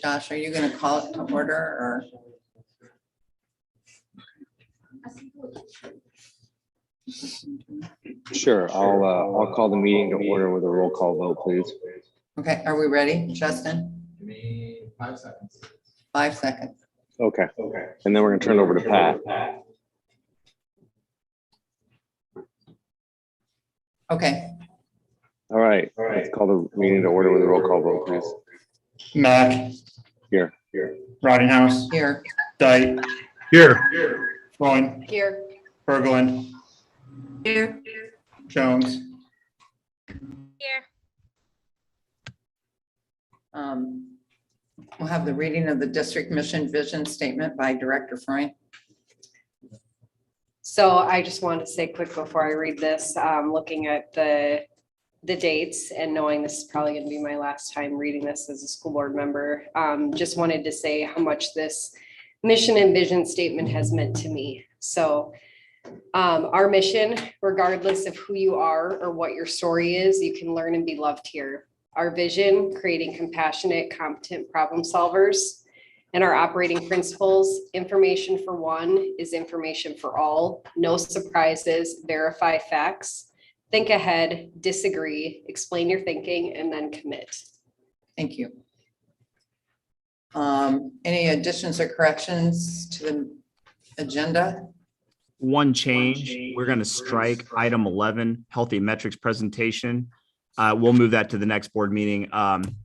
Josh, are you going to call it to order or? Sure, I'll call the meeting to order with a roll call vote, please. Okay, are we ready, Justin? Give me 5 seconds. 5 seconds. Okay, and then we're gonna turn it over to Pat. Okay, All right, let's call the meeting to order with a roll call vote, please. Mac. Here. Rottinghouse. here. Dyke. Here. Freund. Here. Berglund. Here. Jones. Here. We'll have the reading of the district mission vision statement by Director Freund. So I just wanted to say quick before I read this, looking at the dates and knowing this is probably going to be my last time reading this as a school board member, just wanted to say how much this mission and vision statement has meant to me. So our mission, regardless of who you are or what your story is, you can learn and be loved here. Our vision, creating compassionate, competent problem solvers, and our operating principles, information for one is information for all, no surprises, verify facts, think ahead, disagree, explain your thinking, and then commit. Thank you. Any additions or corrections to the agenda? One change, we're going to strike item 11, healthy metrics presentation. We'll move that to the next board meeting.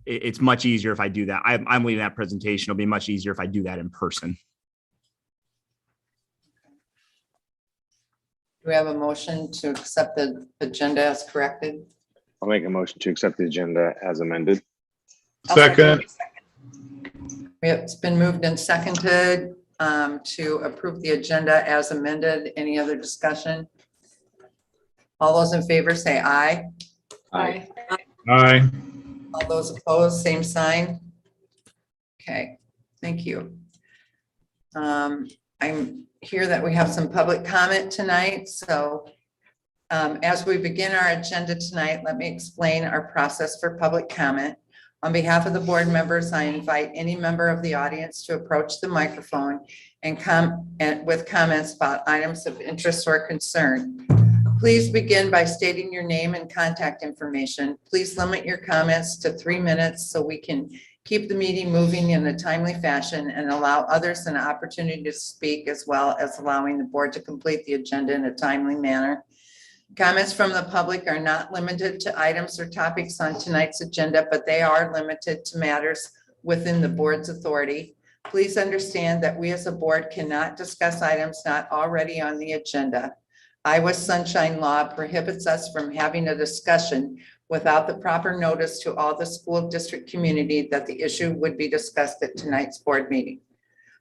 It's much easier if I do that. I'm leaving that presentation. It'll be much easier if I do that in person. Do we have a motion to accept the agenda as corrected? I'll make a motion to accept the agenda as amended. Second. It's been moved and seconded to approve the agenda as amended. Any other discussion? All those in favor say aye. Aye. Aye. All those opposed, same sign. Okay, thank you. I'm here that we have some public comment tonight. So as we begin our agenda tonight, let me explain our process for public comment. On behalf of the board members, I invite any member of the audience to approach the microphone and come with comments about items of interest or concern. Please begin by stating your name and contact information. Please limit your comments to 3 minutes so we can keep the meeting moving in a timely fashion and allow others an opportunity to speak, as well as allowing the board to complete the agenda in a timely manner. Comments from the public are not limited to items or topics on tonight's agenda, but they are limited to matters within the board's authority. Please understand that we as a board cannot discuss items not already on the agenda. Iowa Sunshine Law prohibits us from having a discussion without the proper notice to all the school district community that the issue would be discussed at tonight's board meeting.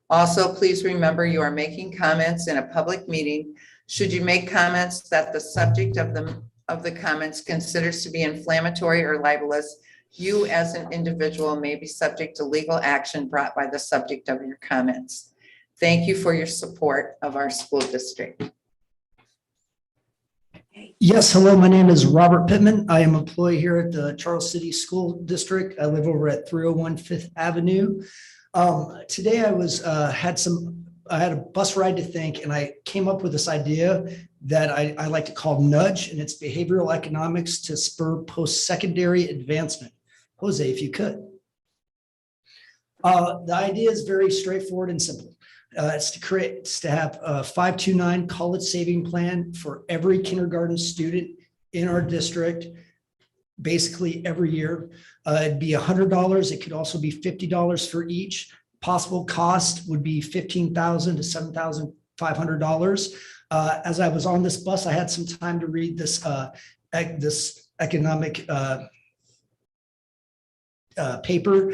Also, please remember you are making comments in a public meeting. Should you make comments that the subject of the comments considers to be inflammatory or libelous, you as an individual may be subject to legal action brought by the subject of your comments. Thank you for your support of our school district. Yes, hello, my name is Robert Pittman. I am an employee here at the Charles City School District. I live over at 301 Fifth Avenue. Today I had a bus ride to think, and I came up with this idea that I like to call nudge, and it's behavioral economics to spur post-secondary advancement. Jose, if you could. The idea is very straightforward and simple. It's to have a 529 college saving plan for every kindergarten student in our district, basically every year. It'd be $100. It could also be $50 for each. Possible cost would be $15,000 to $7,500. As I was on this bus, I had some time to read this economic paper.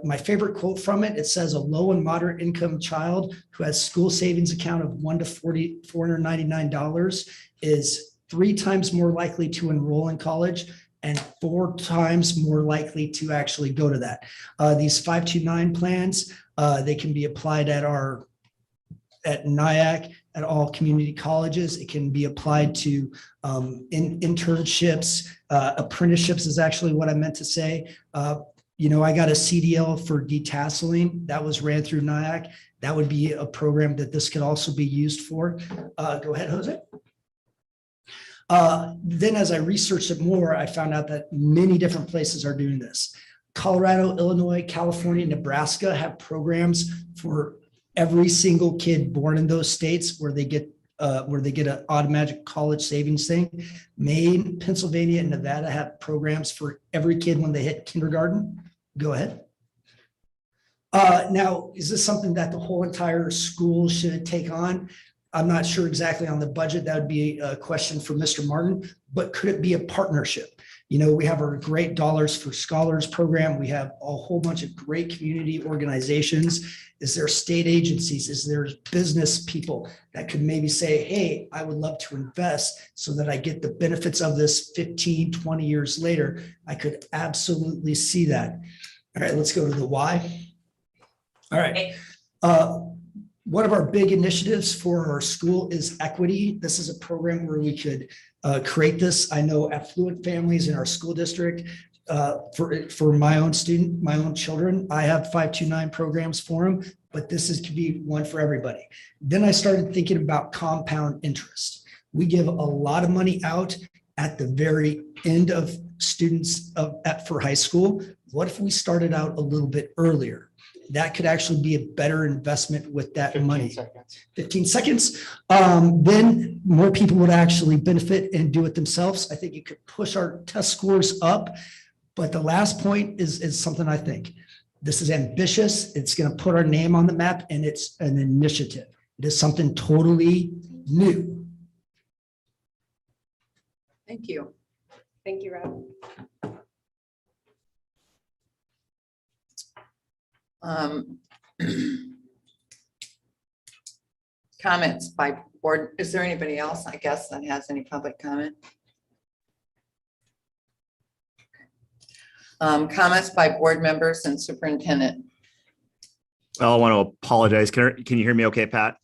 My favorite quote from it, it says a low and moderate income child who has school savings account of $1 to $499 is 3 times more likely to enroll in college and 4 times more likely to actually go to that. These 529 plans, they can be applied at NIAC, at all community colleges. It can be applied to internships, apprenticeships is actually what I meant to say. I got a CDL for detasseling that was ran through NIAC. That would be a program that this could also be used for. Go ahead, Jose. Then as I researched it more, I found out that many different places are doing this. Colorado, Illinois, California, Nebraska have programs for every single kid born in those states where they get an automatic college savings thing. Maine, Pennsylvania, and Nevada have programs for every kid when they hit kindergarten. Go ahead. Now, is this something that the whole entire school should take on? I'm not sure exactly on the budget. That would be a question for Mr. Martin, but could it be a partnership? We have our Great Dollars for Scholars program. We have a whole bunch of great community organizations. Is there state agencies? Is there business people that could maybe say, hey, I would love to invest so that I get the benefits of this 15, 20 years later? I could absolutely see that. All right, let's go to the why. All right. One of our big initiatives for our school is equity. This is a program where we could create this. I know affluent families in our school district, for my own children, I have 529 programs for them, but could be one for everybody. Then I started thinking about compound interest. We give a lot of money out at the very end of students for high school. What if we started out a little bit earlier? That could actually be a better investment with that money. 15 seconds. Then more people would actually benefit and do it themselves. I think it could push our test scores up. But the last point is something I think. This is ambitious. It's going to put our name on the map, and it's an initiative. It is something totally new. Thank you. Thank you, Rob. Comments by board. Is there anybody else, I guess, that has any public comment? Comments by board members and superintendent. Well, I want to apologize. Can you hear me okay, Pat?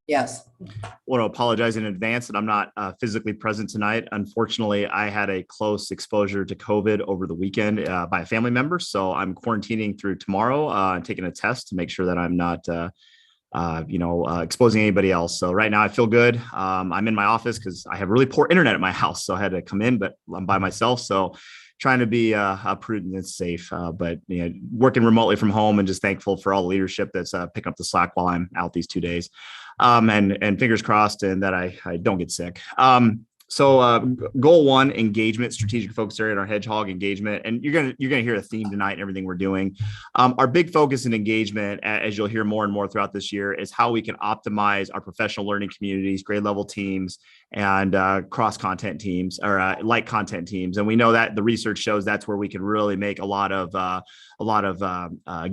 Yes. I want to apologize in advance that I'm not physically present tonight. Unfortunately, I had a close exposure to COVID over the weekend by a family member. So I'm quarantining through tomorrow and taking a test to make sure that I'm not exposing anybody else. So right now I feel good. I'm in my office because I have really poor internet at my house. So I had to come in, but I'm by myself. So trying to be prudent and safe, but working remotely from home, and just thankful for all the leadership that's picking up the slack while I'm out these 2 days. And fingers crossed and that I don't get sick. So goal one, engagement, strategic focus area in our hedgehog engagement. And you're gonna hear a theme tonight in everything we're doing. Our big focus in engagement, as you'll hear more and more throughout this year, is how we can optimize our professional learning communities, grade level teams, and cross content teams or like content teams. And we know that the research shows that's where we can really make a lot of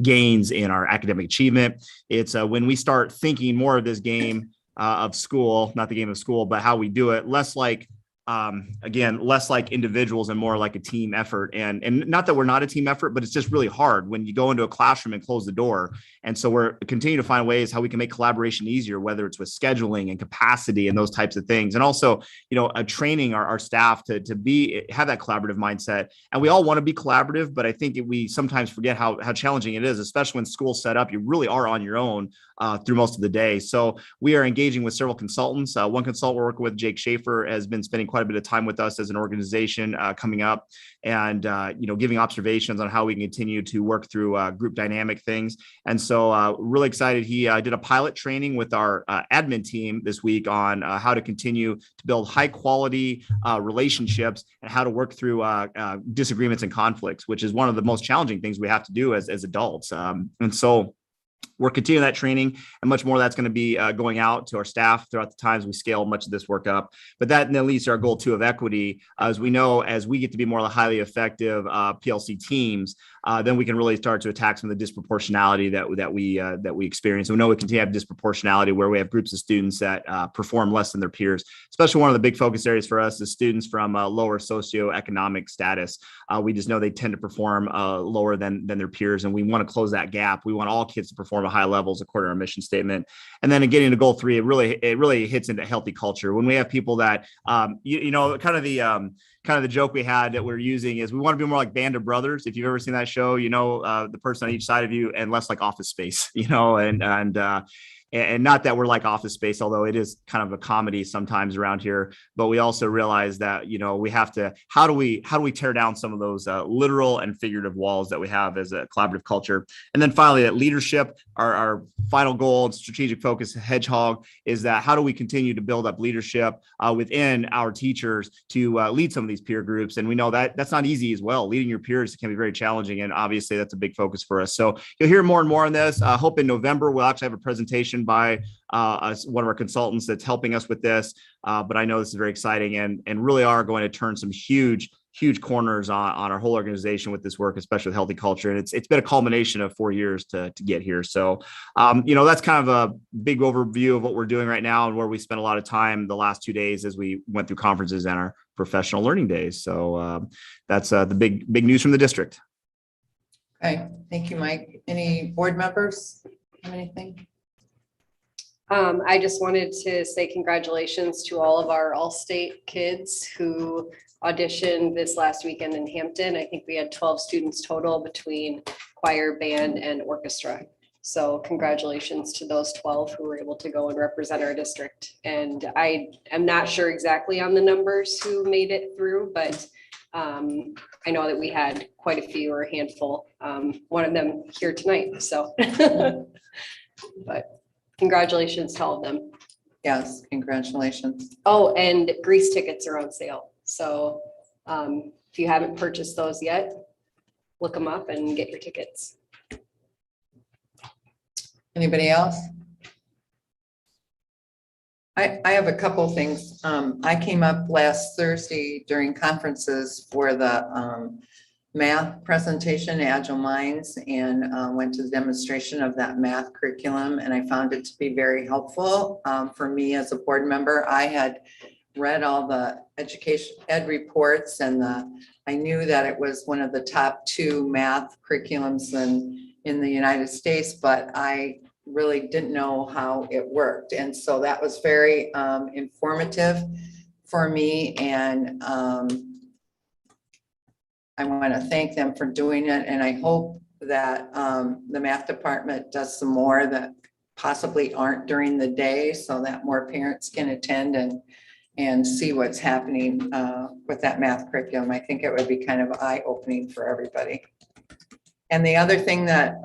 gains in our academic achievement. It's when we start thinking more of this game of school, not the game of school, but how we do it, less like individuals and more like a team effort. And not that we're not a team effort, but it's just really hard when you go into a classroom and close the door. And so we're continuing to find ways how we can make collaboration easier, whether it's with scheduling and capacity and those types of things. And also, training our staff to have that collaborative mindset. And we all want to be collaborative, but I think we sometimes forget how challenging it is, especially when school's set up. You really are on your own through most of the day. So we are engaging with several consultants. One consultant we're working with, Jake Schaefer, has been spending quite a bit of time with us as an organization coming up and, giving observations on how we can continue to work through group dynamic things. And so really excited. He did a pilot training with our admin team this week on how to continue to build high quality relationships and how to work through disagreements and conflicts, which is one of the most challenging things we have to do as adults. And so we're continuing that training, and much more that's going to be going out to our staff throughout the times we scale much of this work up. But that then leads to our goal 2 of equity. As we know, as we get to be more highly effective PLC teams, then we can really start to attack some of the disproportionality that we experience. We know we continue to have disproportionality where we have groups of students that perform less than their peers. Especially one of the big focus areas for us is students from lower socioeconomic status. We just know they tend to perform lower than their peers, and we want to close that gap. We want all kids to perform of a high levels according to our mission statement. And then getting to goal 3, it really hits into healthy culture. When we have people that, kind of the joke we had that we're using is we want to be more like Band of Brothers. If you've ever seen that show, the person on each side of you, and less like Office Space, and not that we're like Office Space, although it is kind of a comedy sometimes around here, but we also realize that, we have to, how do we tear down some of those literal and figurative walls that we have as a collaborative culture? And then finally, at leadership, our final goal and strategic focus, Hedgehog, is that how do we continue to build up leadership within our teachers to lead some of these peer groups? And we know that that's not easy as well. Leading your peers can be very challenging. And obviously that's a big focus for us. So you'll hear more and more on this. I hope in November, we'll actually have a presentation by one of our consultants that's helping us with this. But I know this is very exciting and really are going to turn some huge corners on our whole organization with this work, especially with healthy culture. And it's been a culmination of 4 years to get here. So, that's kind of a big overview of what we're doing right now and where we spent a lot of time the last 2 days as we went through conferences and our professional learning days. So that's the big news from the district. Okay, thank you, Mike. Any board members have anything? I just wanted to say congratulations to all of our all-state kids who auditioned this last weekend in Hampton. I think we had 12 students total between choir, band, and orchestra. So congratulations to those 12 who were able to go and represent our district. And I am not sure exactly on the numbers who made it through, but I know that we had quite a few, or a handful, one of them here tonight. So, but congratulations to all of them. Yes, congratulations. Oh, and Grease tickets are on sale. So if you haven't purchased those yet, look them up and get your tickets. Anybody else? I have a couple things. I came up last Thursday during conferences for the math presentation, Agile Minds, and went to the demonstration of that math curriculum, and I found it to be very helpful for me as a board member. I had read all the education ed reports, and I knew that it was one of the top 2 math curriculums in the United States, but I really didn't know how it worked. And so that was very informative for me. And I want to thank them for doing it. And I hope that the math department does some more that possibly aren't during the day, so that more parents can attend and see what's happening with that math curriculum. I think it would be kind of eye-opening for everybody. And the other thing that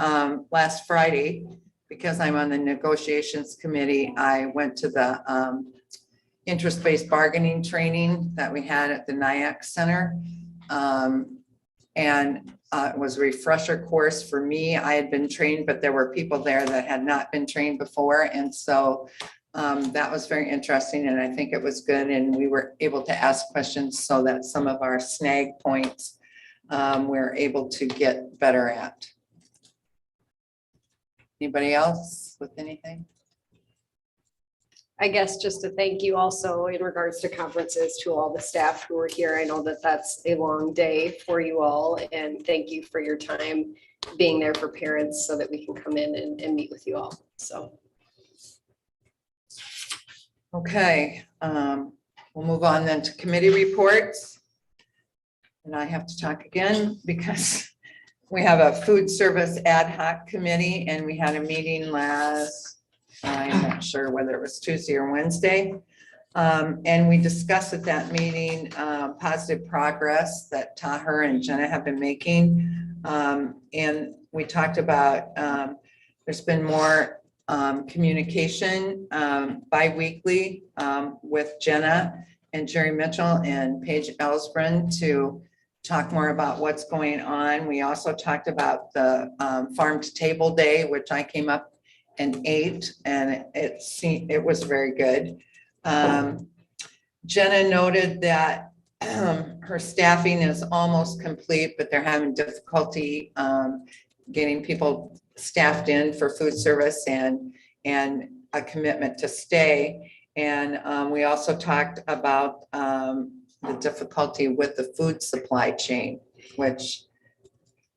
last Friday, because I'm on the negotiations committee, I went to the interest-based bargaining training that we had at the NIAC Center. It was a refresher course for me. I had been trained, but there were people there that had not been trained before. And so that was very interesting, and I think it was good. And we were able to ask questions so that some of our snag points we're able to get better at. Anybody else with anything? I guess just to thank you also in regards to conferences to all the staff who were here. I know that that's a long day for you all, and thank you for your time being there for parents so that we can come in and meet with you all. So. Okay, we'll move on then to committee reports. And I have to talk again because we have a food service ad hoc committee, and we had a meeting I'm not sure whether it was Tuesday or Wednesday. And we discussed at that meeting positive progress that Taher and Jenna have been making. And we talked about there's been more communication bi-weekly with Jenna and Jerry Mitchell and Paige Ellsbrun to talk more about what's going on. We also talked about the farm to table day, which I came up and ate, and it was very good. Jenna noted that her staffing is almost complete, but they're having difficulty getting people staffed in for food service and a commitment to stay. And we also talked about the difficulty with the food supply chain, which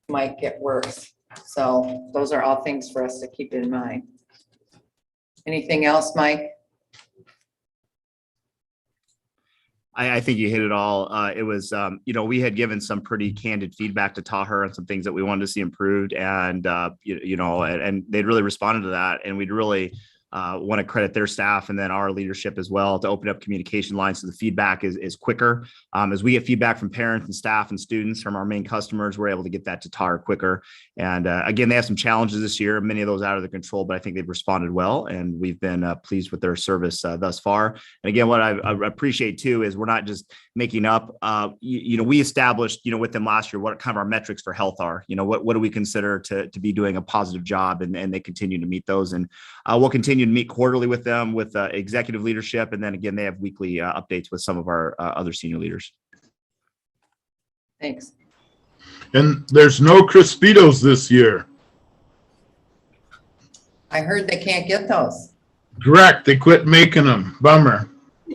might get worse. So those are all things for us to keep in mind. Anything else, Mike? I think you hit it all. It was, we had given some pretty candid feedback to Taher on some things that we wanted to see improved, and and they'd really responded to that, and we'd really want to credit their staff and then our leadership as well to open up communication lines so the feedback is quicker. As we get feedback from parents and staff and students from our main customers, we're able to get that to Taher quicker. And again, they have some challenges this year, many of those out of the control, but I think they've responded well, and we've been pleased with their service thus far. And again, what I appreciate too is we're not just making up. We established, with them last year what kind of our metrics for health are. What do we consider to be doing a positive job, and they continue to meet those. And we'll continue to meet quarterly with them with executive leadership, and then again they have weekly updates with some of our other senior leaders. Thanks. And there's no Crispitos this year. I heard they can't get those. Correct. They quit making them. Bummer.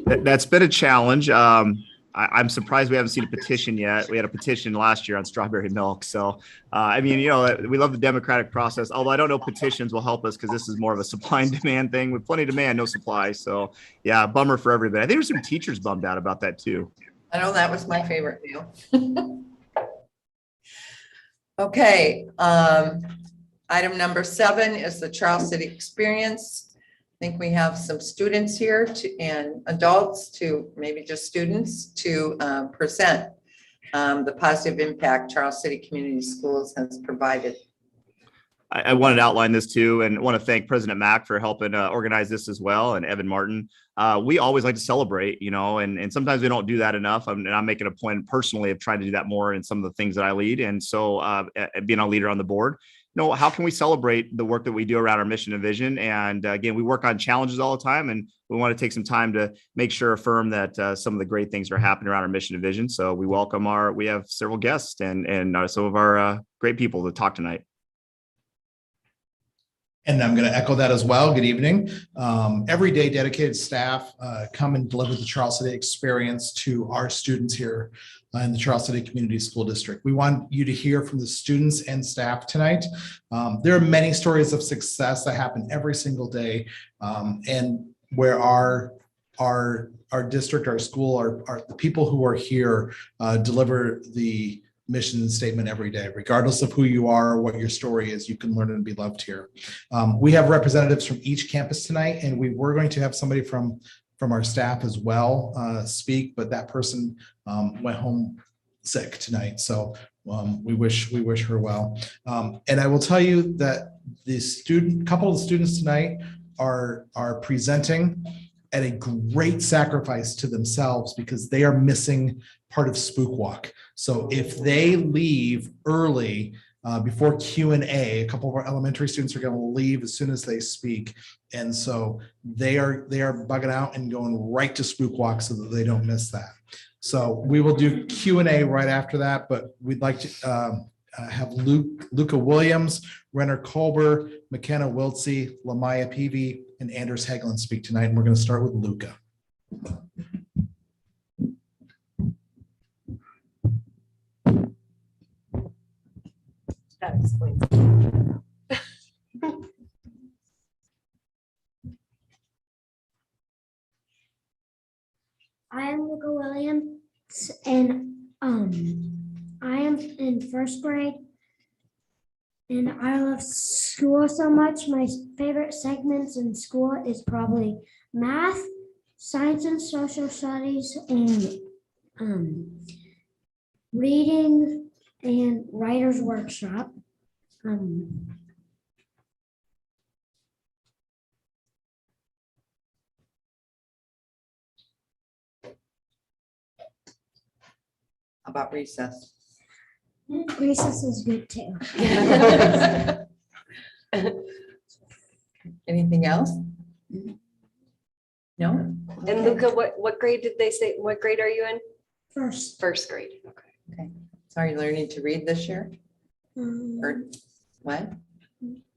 That's been a challenge. I'm surprised we haven't seen a petition yet. We had a petition last year on strawberry milk. So, we love the democratic process, although I don't know petitions will help us because this is more of a supply and demand thing with plenty of demand, no supply. So yeah, bummer for everybody. I think there's some teachers bummed out about that too. I know that was my favorite meal. Okay. Item number 7 is the Charles City Experience. I think we have some students here and adults maybe just students to present the positive impact Charles City Community Schools has provided. I wanted to outline this too, and want to thank President Mack for helping organize this as well, and Evan Martin. We always like to celebrate, and sometimes we don't do that enough. And I'm making a point personally of trying to do that more in some of the things that I lead. And so being a leader on the board, how can we celebrate the work that we do around our mission and vision? And again, we work on challenges all the time, and we want to take some time to make sure, affirm that some of the great things are happening around our mission and vision. So we have several guests and some of our great people to talk tonight. And I'm going to echo that as well. Good evening. Every day, dedicated staff come and deliver the Charles City Experience to our students here in the Charles City Community School District. We want you to hear from the students and staff tonight. There are many stories of success that happen every single day, and where our district, our school, our the people who are here deliver the mission statement every day. Regardless of who you are or what your story is, you can learn and be loved here. We have representatives from each campus tonight, and we were going to have somebody from our staff as well speak, but that person went home sick tonight. So we wish her well. And I will tell you that couple of the students tonight are presenting at a great sacrifice to themselves because they are missing part of Spook Walk. So if they leave early before Q&A, a couple of our elementary students are going to leave as soon as they speak. And so they are bugging out and going right to Spook Walk so that they don't miss that. So we will do Q&A right after that, but we'd like to have Luca Williams, Renner Colber, McKenna Wiltsey, Lamaya Peavy, and Anders Haglund speak tonight. And we're going to start with Luca. That explains. I am Luca Williams, and I am in first grade, and I love school so much. My favorite segments in school is probably math, science and social studies, and reading and writer's workshop. How about recess? Recess is good too. Anything else? No? And Luca, what grade did they say? What grade are you in? First grade. Okay. Okay. So are you learning to read this year? Or what?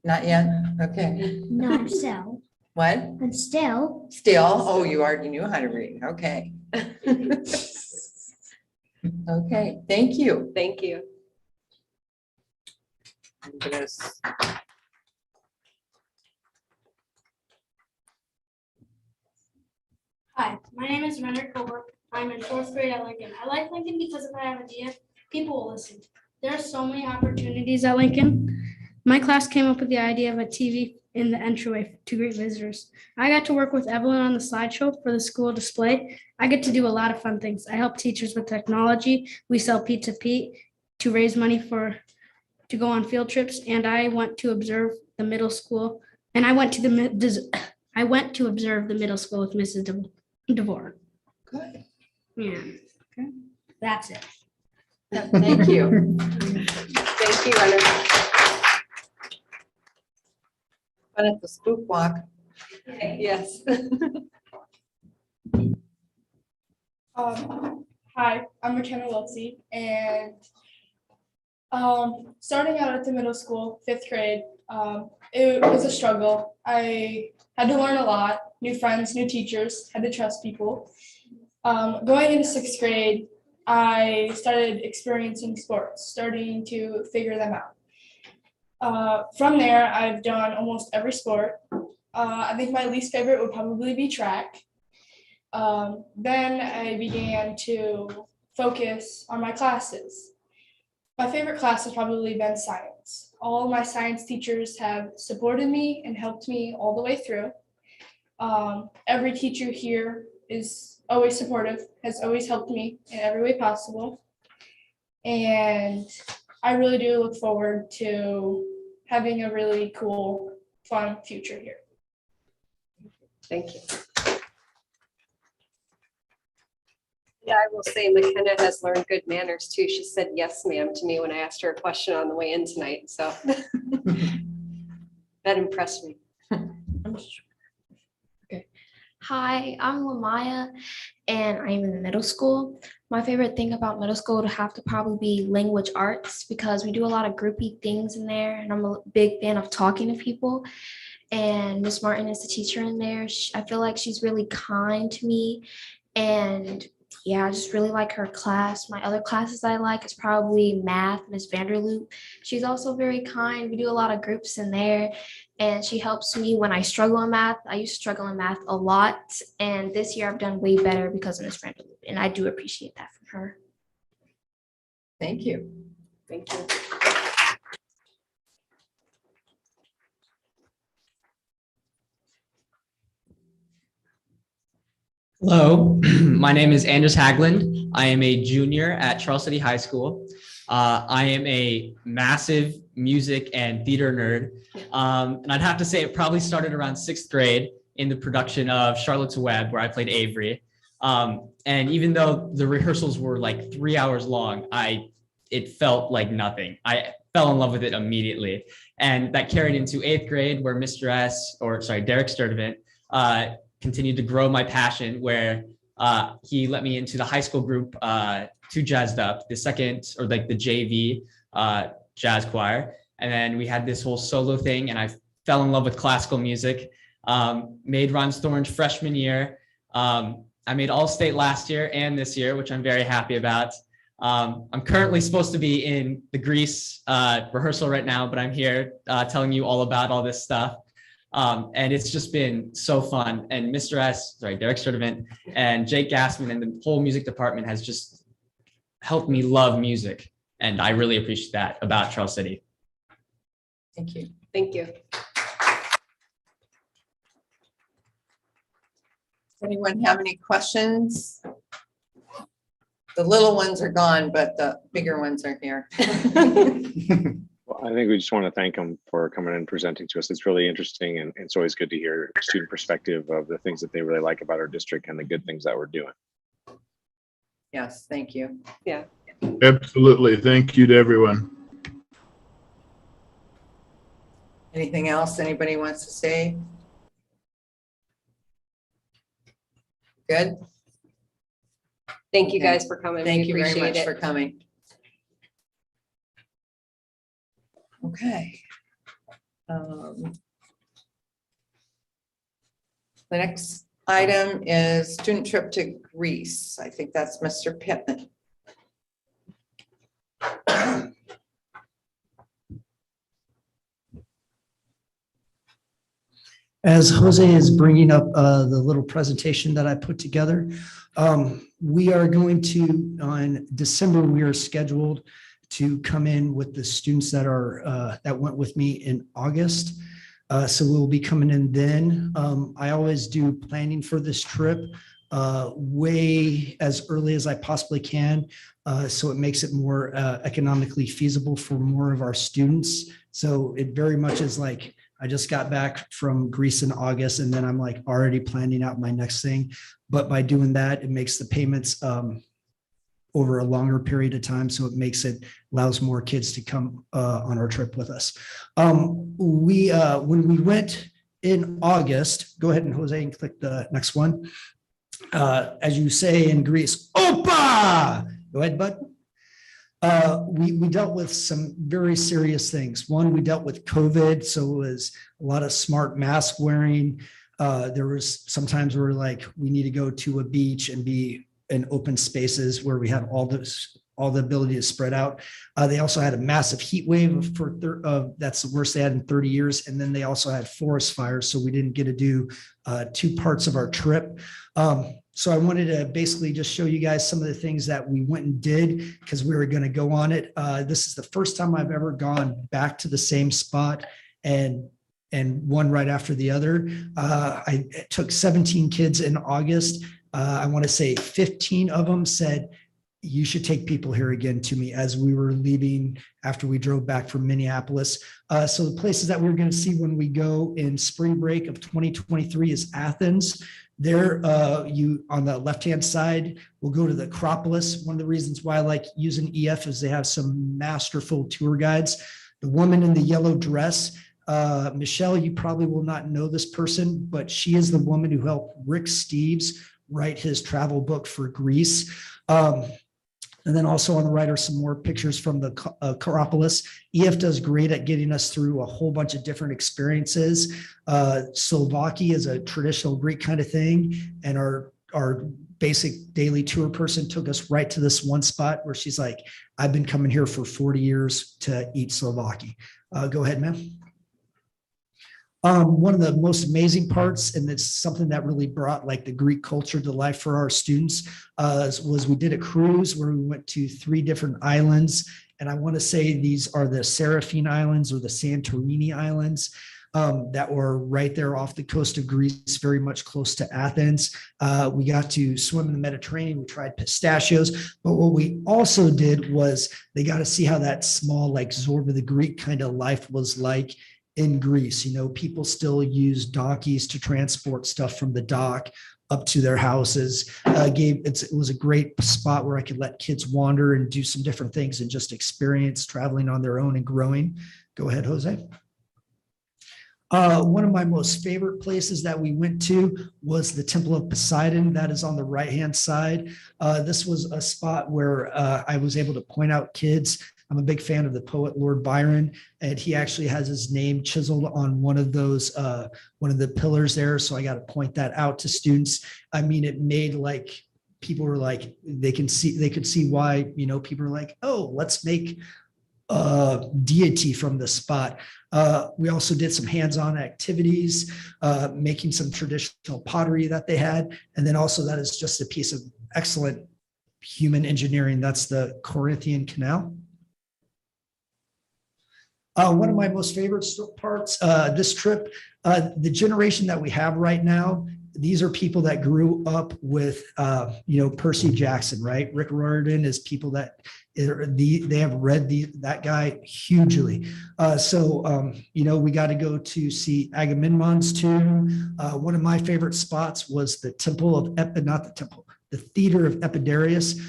Not yet? Okay. No, I'm still. What? I'm still. Still? Oh, you already knew how to read. Okay. Okay, thank you. Thank you. This. Hi, my name is Renner Colbert. I'm in fourth grade at Lincoln. I like Lincoln because if I have an idea, people will listen. There are so many opportunities at Lincoln. My class came up with the idea of a TV in the entryway to greet visitors. I got to work with Evelyn on the slideshow for the school display. I get to do a lot of fun things. I help teachers with technology. We sell Pizza Pete to raise money to go on field trips, and I went to observe the middle school. And I went to observe the middle school with Mrs. DeVore. Good. Yeah. Okay. That's it. Thank you. Thank you, Renner. Fun at the spook walk. Yes. Hi, I'm McKenna Wiltsey, and starting out at the middle school, fifth grade, it was a struggle. I had to learn a lot, new friends, new teachers, had to trust people. Going into sixth grade, I started experiencing sports, starting to figure them out. From there, I've done almost every sport. I think my least favorite would probably be track. Then I began to focus on my classes. My favorite class has probably been science. All my science teachers have supported me and helped me all the way through. Every teacher here is always supportive, has always helped me in every way possible. And I really do look forward to having a really cool, fun future here. Thank you. Yeah, I will say McKenna has learned good manners too. She said yes, ma'am, to me when I asked her a question on the way in tonight. So that impressed me. Hi, I'm Lamaya, and I'm in middle school. My favorite thing about middle school would have to probably be language arts because we do a lot of groupy things in there, and I'm a big fan of talking to people. And Miss Martin is the teacher in there. I feel like she's really kind to me, and yeah, I just really like her class. My other classes I like is probably math, Miss Vanderloop. She's also very kind. We do a lot of groups in there, and she helps me when I struggle in math. I used to struggle in math a lot, and this year I've done way better because of Miss Vanderloop, and I do appreciate that from her. Thank you. Thank you. Hello, my name is Anders Haglund. I am a junior at Charles City High School. I am a massive music and theater nerd. And I'd have to say it probably started around sixth grade in the production of Charlotte's Web, where I played Avery. And even though the rehearsals were like 3 hours long, it felt like nothing. I fell in love with it immediately. And that carried into eighth grade where Derek Sturdivant, continued to grow my passion where he let me into the high school group, Too Jazzed Up, the JV jazz choir. And then we had this whole solo thing and I fell in love with classical music, made Ron Thorn's freshman year. I made All-State last year and this year, which I'm very happy about. I'm currently supposed to be in the Grease rehearsal right now, but I'm here telling you all about all this stuff. And it's just been so fun. And Derek Sturdivant and Jake Gassman and the whole music department has just helped me love music. And I really appreciate that about Charles City. Thank you. Thank you. Does anyone have any questions? The little ones are gone, but the bigger ones are here. Well, I think we just want to thank them for coming and presenting to us. It's really interesting and it's always good to hear student perspective of the things that they really like about our district and the good things that we're doing. Yes, thank you. Yeah. Absolutely. Thank you to everyone. Anything else anybody wants to say? Good. Thank you guys for coming. Thank We you very appreciate much for it. coming. Okay. The next item is student trip to Greece. I think that's Mr. Pittman. As Jose is bringing up the little presentation that I put together, we are going to, on December, we are scheduled to come in with the students that are, that went with me in August. So we'll be coming in then. I always do planning for this trip way as early as I possibly can. So it makes it more economically feasible for more of our students. So it very much is like, I just got back from Greece in August, and then I'm like already planning out my next thing. But by doing that, it makes the payments over a longer period of time. So it makes it, allows more kids to come on our trip with us. When we went in August, go ahead and Jose and click the next one. As you say in Greece, Opa! Go ahead, bud. We dealt with some very serious things. One, we dealt with COVID, so it was a lot of smart mask wearing. There was sometimes where like we need to go to a beach and be in open spaces where we had all the ability to spread out. They also had a massive heat wave that's the worst they had in 30 years. And then they also had forest fires, so we didn't get to do 2 parts of our trip. So I wanted to basically just show you guys some of the things that we went and did because we were going to go on it. This is the first time I've ever gone back to the same spot and one right after the other. I took 17 kids in August. I want to say 15 of them said, you should take people here again to me as we were leaving after we drove back from Minneapolis. So the places that we're going to see when we go in spring break of 2023 is Athens. There, you on the left-hand side, we'll go to the Acropolis. One of the reasons why I like using EF is they have some masterful tour guides. The woman in the yellow dress, Michelle, you probably will not know this person, but she is the woman who helped Rick Steves write his travel book for Greece. And then also on the right are some more pictures from the Acropolis. EF does great at getting us through a whole bunch of different experiences. Slovakia is a traditional Greek kind of thing. And our basic daily tour person took us right to this one spot where she's like, I've been coming here for 40 years to eat Slovakia. Go ahead, ma'am. One of the most amazing parts, and it's something that really brought like the Greek culture to life for our students, was we did a cruise where we went to 3 different islands. And I want to say these are the Seraphine Islands or the Santorini Islands that were right there off the coast of Greece, very much close to Athens. We got to swim in the Mediterranean. We tried pistachios. But what we also did was they got to see how that small, like Zorba the Greek kind of life was like in Greece. You know, people still use donkeys to transport stuff from the dock up to their houses. It was a great spot where I could let kids wander and do some different things and just experience traveling on their own and growing. Go ahead, Jose. One of my most favorite places that we went to was the Temple of Poseidon. That is on the right-hand side. This was a spot where I was able to point out kids. I'm a big fan of the poet Lord Byron, and he actually has his name chiseled on one of those, one of the pillars there. So I got to point that out to students. I mean, it made like, people were like, they could see why, you know, people are like, oh, let's make a deity from the spot. We also did some hands-on activities, making some traditional pottery that they had. And then also that is just a piece of excellent human engineering. That's the Corinthian Canal. One of my most favorite parts, this trip, the generation that we have right now, these are people that grew up with, you know, Percy Jackson, right? Rick Riordan is people that they have read that guy hugely. You know, we got to go to see Agamemnon's tomb. One of my favorite spots was the the Theater of Epidarius,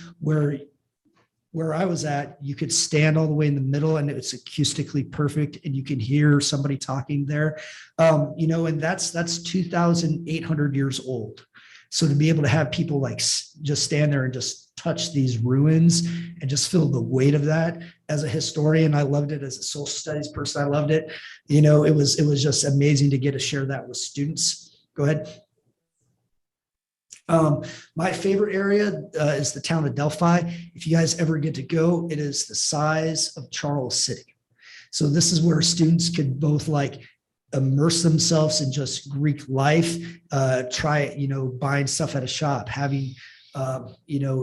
where I was at, you could stand all the way in the middle and it's acoustically perfect and you can hear somebody talking there. You know, and that's 2,800 years old. So to be able to have people like just stand there and just touch these ruins and just feel the weight of that, as a historian, I loved it. As a social studies person, I loved it. You know, it was just amazing to get to share that with students. Go ahead. My favorite area is the town of Delphi. If you guys ever get to go, it is the size of Charles City. So this is where students could both like immerse themselves in just Greek life, try, buying stuff at a shop, having,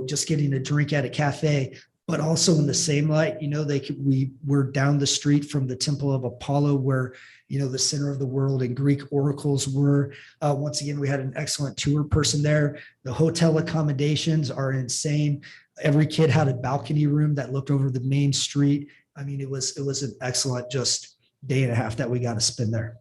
just getting a drink at a cafe. But also in the same light, we were down the street from the Temple of Apollo where, the center of the world and Greek oracles were. Once again, we had an excellent tour person there. The hotel accommodations are insane. Every kid had a balcony room that looked over the main street. I mean, it was an excellent just day and a half that we got to spend there.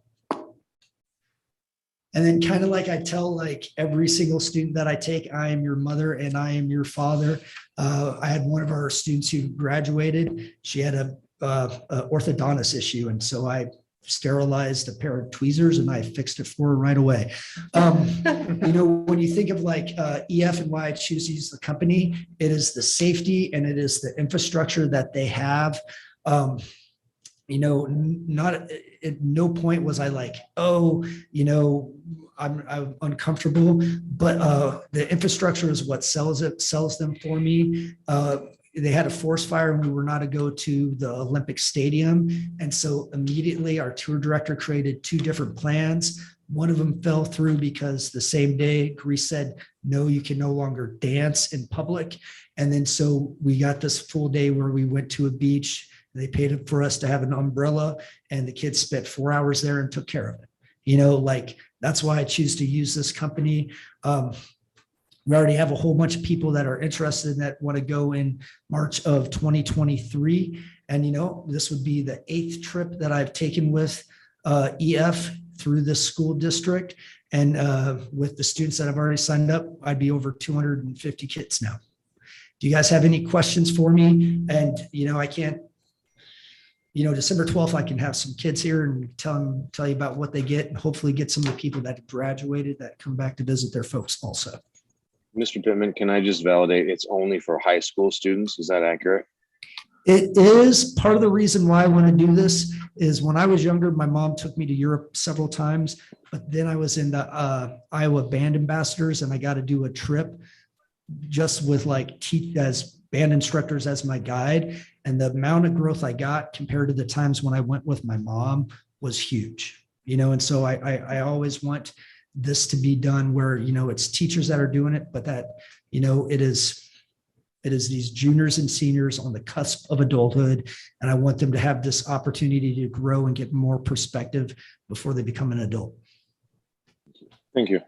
And then kind of like I tell like every single student that I take, I am your mother and I am your father. I had one of our students who graduated. She had a orthodontist issue. And so I sterilized a pair of tweezers and I fixed it for her right away. When you think of like EF and why I choose to use the company, it is the safety and it is the infrastructure that they have. Not at no point was I like, I'm uncomfortable, but the infrastructure is what sells them for me. They had a forest fire and we were not to go to the Olympic Stadium. And so immediately our tour director created 2 different plans. One of them fell through because the same day Greece said, no, you can no longer dance in public. And then so we got this full day where we went to a beach. They paid for us to have an umbrella and the kids spent 4 hours there and took care of it. That's why I choose to use this company. We already have a whole bunch of people that are interested in that want to go in March of 2023. And, this would be the 8th trip that I've taken with EF through this school district. And with the students that have already signed up, I'd be over 250 kids now. Do you guys have any questions for me? And, I can't, December 12th, I can have some kids here and tell you about what they get and hopefully get some of the people that graduated that come back to visit their folks also. Mr. Pittman, can I just validate it's only for high school students? Is that accurate? It is. Part of the reason why I want to do this is when I was younger, my mom took me to Europe several times, but then I was in the Iowa Band Ambassadors and I got to do a trip just with as band instructors as my guide. And the amount of growth I got compared to the times when I went with my mom was huge, and so I always want this to be done where, it's teachers that are doing it, but that, it is these juniors and seniors on the cusp of adulthood. And I want them to have this opportunity to grow and get more perspective before they become an adult. Thank you.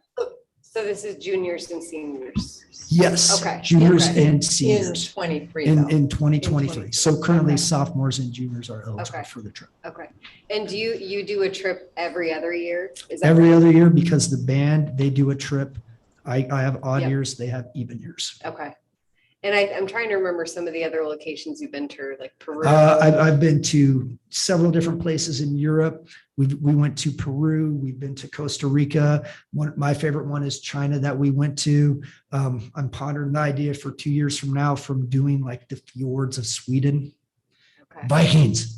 So this is juniors and seniors. Yes. Okay. Juniors Okay. and seniors. In 23 In though. 2023. So currently Okay. sophomores and juniors are eligible Okay. for the trip. Okay. And do you do a trip every other year? Is that Every right? other year, because the band, they do a trip. I have odd Yep. years, they have even years. Okay. And I'm trying to remember some of the other locations you've been to, like Peru. I've been to several different places in Europe. We went to Peru. We've been to Costa Rica. My favorite one is China that we went to. I'm pondering the idea for 2 years from now from doing like the fjords of Sweden. Okay. Vikings.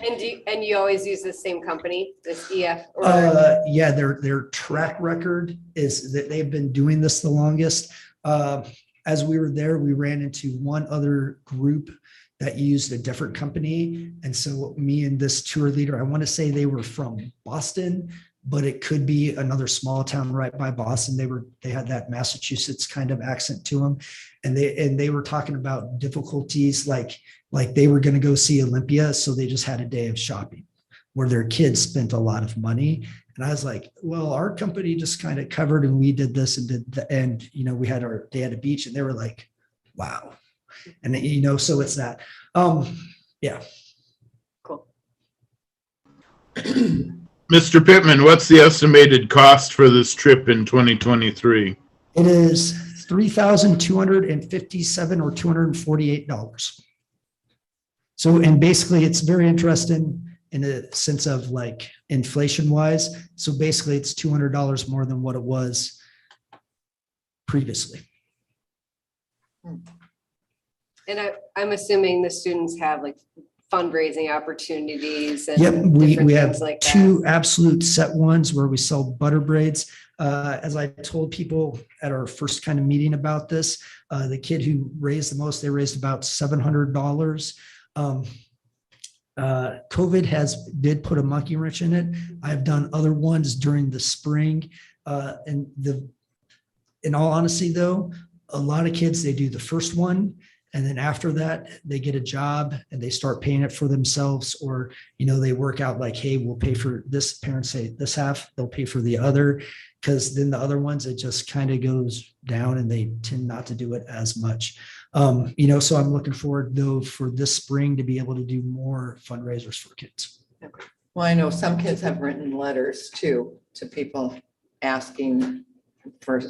And you always use the same company, this EF? Or Yeah, their track record is that they've been doing this the longest. As we were there, we ran into one other group that used a different company. And so me and this tour leader, I want to say they were from Boston, but it could be another small town right by Boston. They had that Massachusetts kind of accent to them. And they were talking about difficulties like they were going to go see Olympia. So they just had a day of shopping where their kids spent a lot of money. And I was like, well, our company just kind of covered and we did this and did that. And, we had our day at a beach and they were like, wow. And, so it's that. Yeah. Cool. Mr. Pittman, what's the estimated cost for this trip in 2023? It is $3,257 or $248. So, and basically it's very interesting in a sense of like inflation wise. So basically it's $200 more than what it was previously. And I'm assuming the students have like fundraising opportunities and Yep, we different have things like that. 2 absolute set ones where we sell butter braids. As I told people at our first kind of meeting about this, the kid who raised the most, they raised about $700. COVID did put a monkey wrench in it. I've done other ones during the spring. In all honesty though, a lot of kids, they do the first one. And then after that, they get a job and they start paying it for themselves, or, they work out like, hey, we'll pay for this. Parents say this half, they'll pay for the other. Because then the other ones, it just kind of goes down and they tend not to do it as much. So I'm looking forward though for this spring to be able to do more fundraisers for kids. Well, I know some kids have written letters too, to people asking for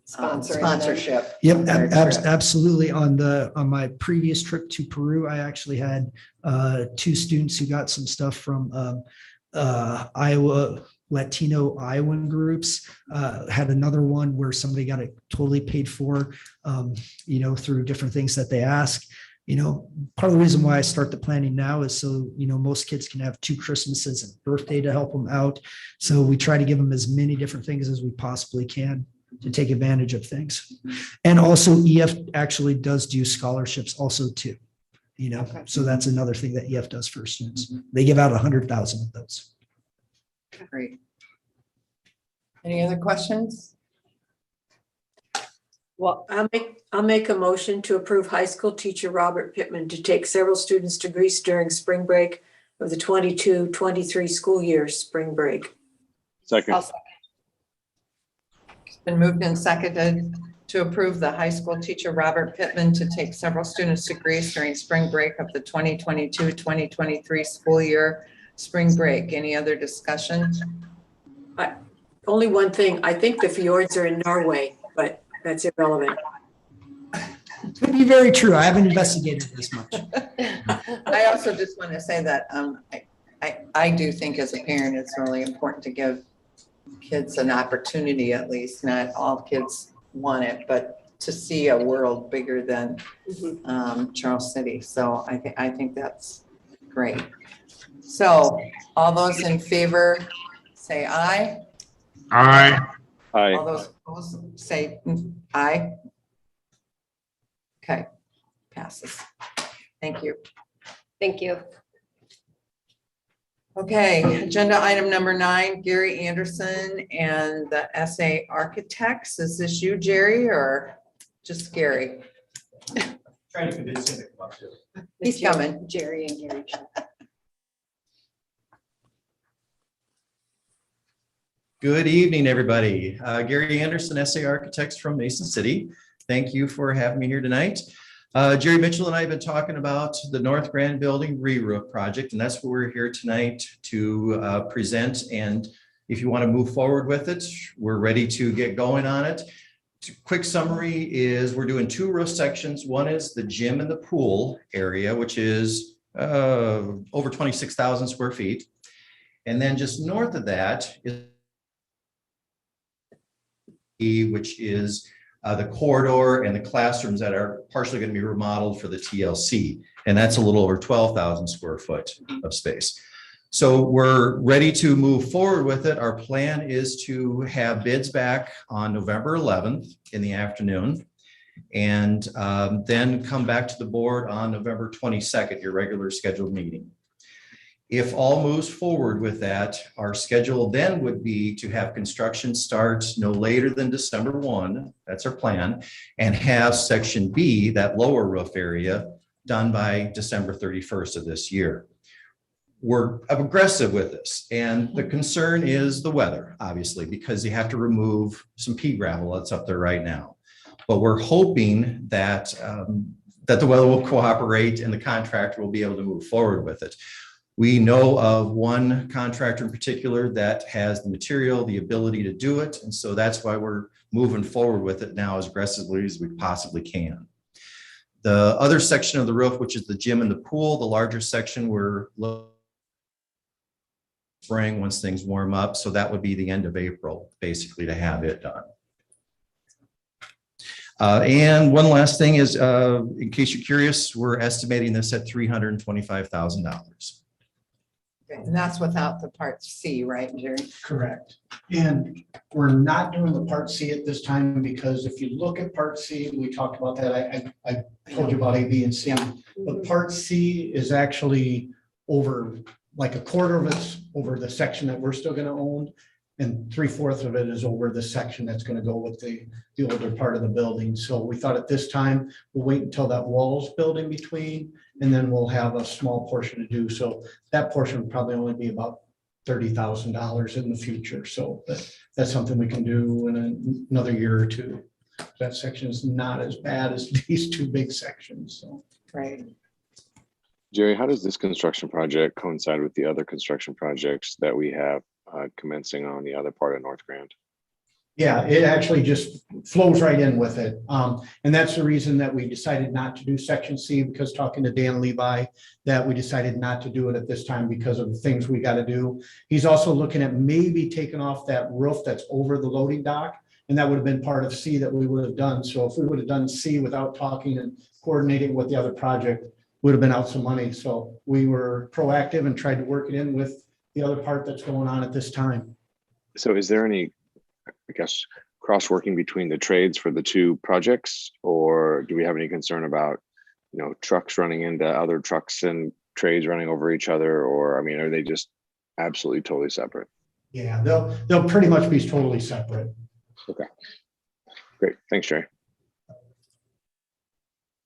sponsorship. Yep, of their trip. absolutely. On my previous trip to Peru, I actually had 2 students who got some stuff from Iowa, Latino Iowan groups. Had another one where somebody got it totally paid for, through different things that they ask. Part of the reason why I start the planning now is so, most kids can have 2 Christmases and birthday to help them out. So we try to give them as many different things as we possibly can to take advantage of things. And also EF actually does do scholarships also too, Okay. so that's another thing that EF does for students. They give out 100,000 of those. Great. Any other questions? Well, I'll make a motion to approve high school teacher Robert Pittman to take several students to Greece during spring break of the 22-23 school year spring break. Second. It's been moved and seconded to approve the high school teacher Robert Pittman to take several students to Greece during spring break of the 2022-2023 school year spring break. Any other discussion? Only one thing, I think the fjords are in Norway, but that's irrelevant. Could be very true. I haven't investigated this much. I also just want to say that I do think as a parent, it's really important to give kids an opportunity, at least. Not all kids want it, but to see a world bigger than Charles City. So I think that's great. So all those in favor say aye. Aye. Aye. All those opposed say aye. Okay, passes. Thank you. Thank you. Okay, agenda item number 9, Gary Anderson and the SA Architects. Is this you, Jerry, or just Gary? Trying to convince him to come up to it. He's coming. Jerry and Gary. Good evening, everybody. Gary Anderson, SA Architects from Mason City. Thank you for having me here tonight. Jerry Mitchell and I have been talking about the North Grand Building re-roof project, and that's what we're here tonight to present. And if you want to move forward with it, we're ready to get going on it. Quick summary is we're doing 2 roof sections. One is the gym and the pool area, which is over 26,000 square feet. And then just north of that is which is the corridor and the classrooms that are partially going to be remodeled for the TLC. And that's a little over 12,000 square foot of space. So we're ready to move forward with it. Our plan is to have bids back on November 11th in the afternoon, and then come back to the board on November 22nd, your regular scheduled meeting. If all moves forward with that, our schedule then would be to have construction start no later than December 1. That's our plan, and have section B, that lower roof area, done by December 31st of this year. We're aggressive with this, and the concern is the weather, obviously, because you have to remove some pea gravel that's up there right now. But we're hoping that that the weather will cooperate and the contractor will be able to move forward with it. We know of one contractor in particular that has the material, the ability to do it. And so that's why we're moving forward with it now as aggressively as we possibly can. The other section of the roof, which is the gym and the pool, the larger section, we're spring once things warm up. So that would be the end of April, basically, to have it done. And one last thing is, in case you're curious, we're estimating this at $325,000. And that's without the part C, right, Jerry? Correct. And we're not doing the part C at this time because if you look at part C, we talked about that. I told you about A, B, and C. But part C is actually over like a quarter of it's over the section that we're still going to own. And 3/4 of it is over the section that's going to go with the older part of the building. So we thought at this time, we'll wait until that wall's built in between, and then we'll have a small portion to do. So that portion would probably only be about $30,000 in the future. So that's something we can do in another year or two. That section is not as bad as these two big sections, so. Right. Jerry, how does this construction project coincide with the other construction projects that we have commencing on the other part of North Grand? Yeah, it actually just flows right in with it. And that's the reason that we decided not to do section C, because talking to Dan Levi, that we decided not to do it at this time because of the things we got to do. He's also looking at maybe taking off that roof that's over the loading dock, and that would have been part of C that we would have done. So if we would have done C without talking and coordinating with the other project, would have been out some money. So we were proactive and tried to work it in with the other part that's going on at this time. So is there any, I guess, cross-working between the trades for the two projects, or do we have any concern about, you know, trucks running into other trucks and trades running over each other? Or, I mean, are they just absolutely totally separate? Yeah, they'll pretty much be totally separate. Okay, great. Thanks, Jerry.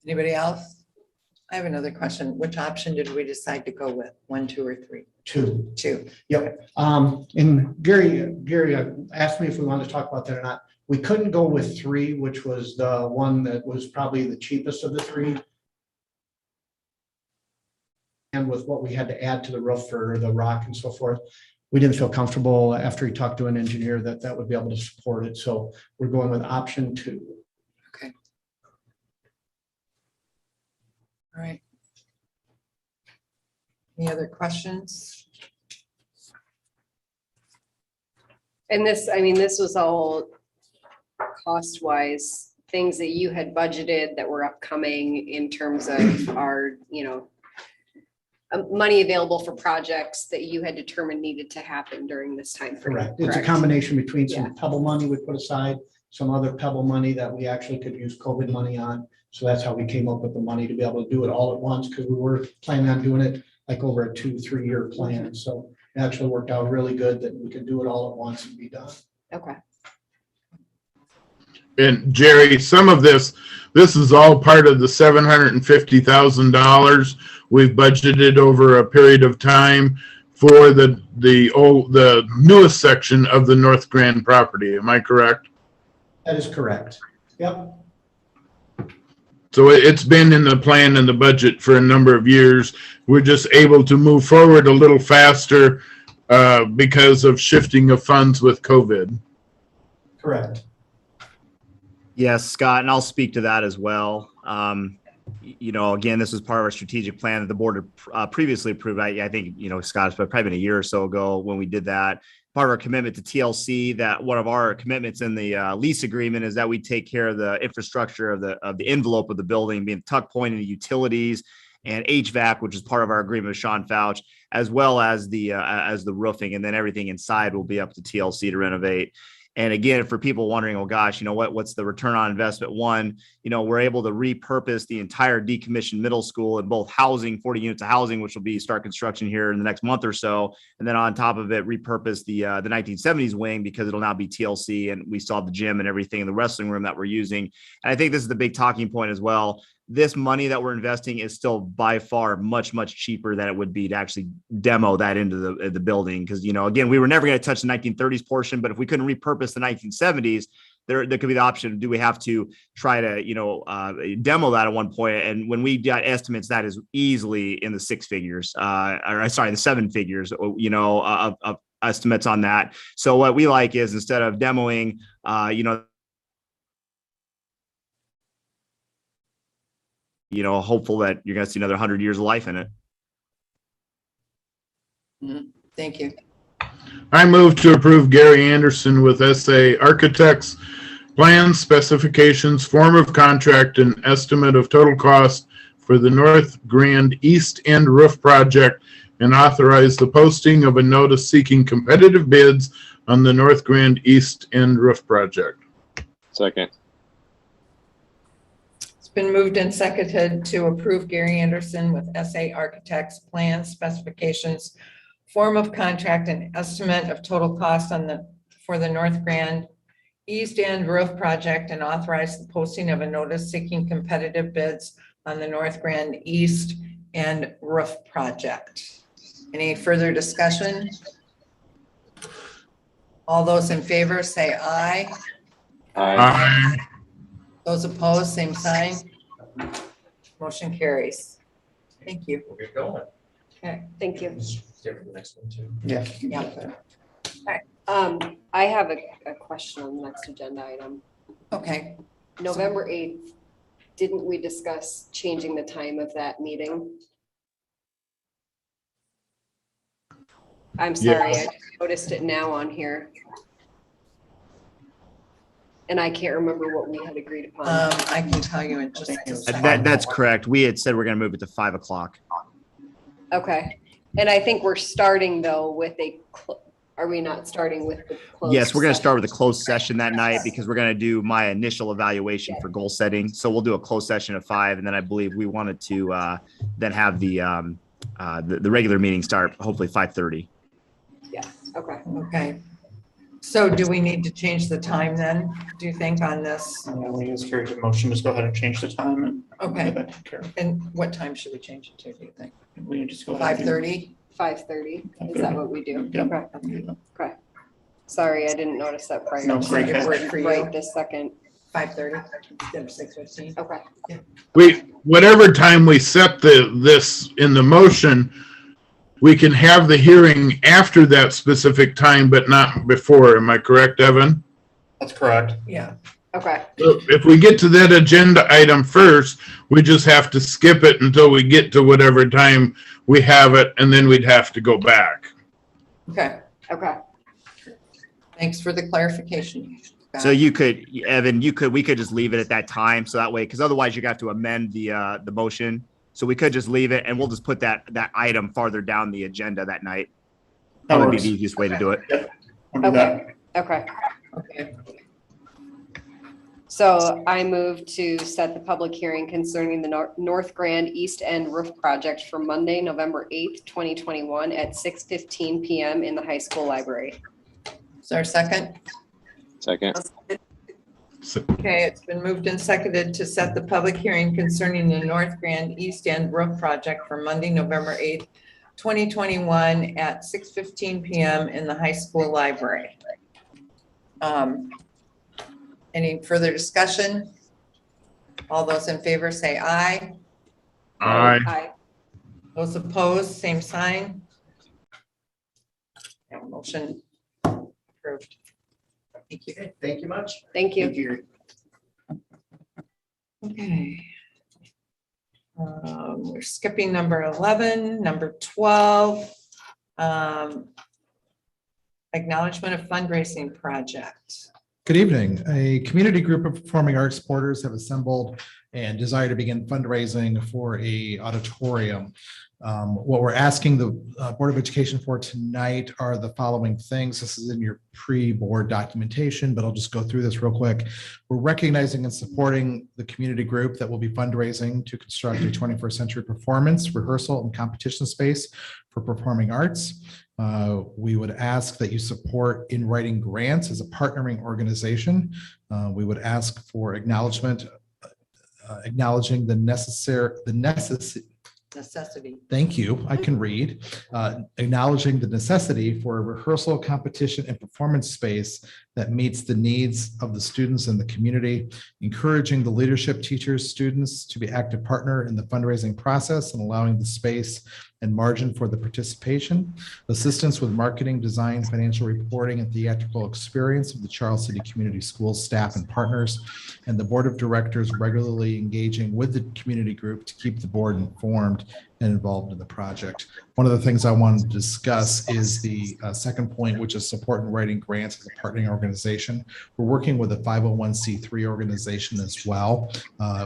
Anybody else? I have another question. Which option did we decide to go with? 1, 2, or 3? 2. 2. Yep. And Gary asked me if we wanted to talk about that or not. We couldn't go with 3, which was the one that was probably the cheapest of the 3. And with what we had to add to the roof for the rock and so forth, we didn't feel comfortable after he talked to an engineer that would be able to support it. So we're going with option 2. Okay. All right. Any other questions? And this, I mean, this was all cost-wise, things that you had budgeted that were upcoming in terms of our, you know, money available for projects that you had determined needed to happen during this time frame. Correct. It's a combination between some Pebble money we put aside, some other Pebble money that we actually could use COVID money on. So that's how we came up with the money to be able to do it all at once, because we were planning on doing it like over a 2-3 year plan. So it actually worked out really good that we could do it all at once and be done. Okay. And Jerry, some of this is all part of the $750,000 we've budgeted over a period of time for the newest section of the North Grand property. Am I correct? That is correct. Yep. So it's been in the plan and the budget for a number of years. We're just able to move forward a little faster because of shifting of funds with COVID. Correct. Yes, Scott, and I'll speak to that as well. You know, again, this was part of our strategic plan that the board previously approved. I think, you know, Scott, it's probably been a year or so ago when we did that. Part of our commitment to TLC, that one of our commitments in the lease agreement is that we take care of the infrastructure of the envelope of the building, being the tuck point and utilities and HVAC, which is part of our agreement with Sean Fouch, as well as the roofing, and then everything inside will be up to TLC to renovate. And again, for people wondering, oh gosh, you know, what's the return on investment? One, you know, we're able to repurpose the entire decommissioned middle school in both housing, 40 units of housing, which will start construction here in the next month or so. And then on top of it, repurpose the 1970s wing, because it'll now be TLC, and we still have the gym and everything in the wrestling room that we're using. And I think this is the big talking point as well. This money that we're investing is still by far much, much cheaper than it would be to actually demo that into the building. Because, you know, again, we were never going to touch the 1930s portion, but if we couldn't repurpose the 1970s, there could be the option, do we have to try to, you know, demo that at one point? And when we got estimates, that is easily in the 6 figures, the 7 figures, you know, of estimates on that. So what we like is, instead of demoing, hopeful that you're going to see another 100 years of life in it. Thank you. I move to approve Gary Anderson with SA Architects plans, specifications, form of contract, and estimate of total cost for the North Grand East End Roof Project and authorize the posting of a notice seeking competitive bids on the North Grand East End Roof Project. Second. It's been moved and seconded to approve Gary Anderson with SA Architects plans, specifications, form of contract, and estimate of total cost for the North Grand East End Roof Project, and authorize the posting of a notice seeking competitive bids on the North Grand East End Roof Project. Any further discussion? All those in favor say aye. Aye. Those opposed, same sign. Motion carries. Thank you. We'll get going. Okay. Thank you. Stay for the next one too. Yeah. Yeah. I have a question on the next agenda item. Okay. November 8th, didn't we discuss changing the time of that meeting? I'm sorry, I noticed it now on here. And I can't remember what we had agreed upon. I can tell you in just a second. That's correct. We had said we're going to move it to 5 o'clock. Okay, and I think we're starting though with are we not starting with the closed? Yes, we're going to start with a session? closed session that night because we're going to do my initial evaluation for goal setting. So we'll do a closed session at 5, and then I believe we wanted to then have the regular meeting start hopefully 5:30. Yeah. Okay. Okay. So do we need to change the time then, do you think, on this? Yeah, we just carried a motion, just go ahead and change the time and. Okay. get that taken care of. And what time should we change it to, do you think? We can just go ahead. and- 5:30? 5:30, is that what we do? Yeah. Okay, okay. Sorry, I didn't notice that prior. No, to great that. catch. Work for you? Right this second. 5:30 instead of 6:15? Okay, Whatever time we set this in the motion, we can have the hearing after that specific time, but not before. Am I correct, Evan? That's correct. Yeah. okay, So if we get to that agenda item first, we just have to skip it until we get to whatever time we have it, and then we'd have to go back. Okay. okay. Thanks for the clarification. So you could, Evan, we could just leave it at that time. So that way, because otherwise you got to amend the motion. So we could just leave it and we'll just put that item farther down the agenda that night. That would be the easiest way to do it. We'll do that. Okay, Okay. so I move to set the public hearing concerning the North Grand East End Roof Project for Monday, November 8th, 2021 at 6:15 PM in the high school library. Is there a second? Second. Okay, it's been moved and seconded to set the public hearing concerning the North Grand East End Roof Project for Monday, November 8th, 2021 at 6:15 PM in the high school library. Any further discussion? All those in favor say aye. Aye. Aye. Those opposed, same sign. Yeah, motion approved. Thank you. Thank you much. Thank you. Okay. We're skipping number 11, number 12. Acknowledgement of fundraising project. Good evening. A community group of performing arts supporters have assembled and desire to begin fundraising for a auditorium. What we're asking the Board of Education for tonight are the following things. This is in your pre-board documentation, but I'll just go through this real quick. We're recognizing and supporting the community group that will be fundraising to construct a 21st century performance, rehearsal, and competition space for performing arts. We would ask that you support In Writing Grants as a partnering organization. We would ask for acknowledgement, acknowledging the necessity. Thank you. I can read. Acknowledging the necessity for a rehearsal, competition, and performance space that meets the needs of the students and the community, encouraging the leadership, teachers, students to be active partner in the fundraising process and allowing the space and margin for the participation, assistance with marketing, design, financial reporting, and theatrical experience of the Charles City Community Schools staff and partners, and the board of directors regularly engaging with the community group to keep the board informed informed and involved in the project. One of the things I wanted to discuss is the second point, which is support and writing grants as a partnering organization. We're working with a 501c3 organization as well.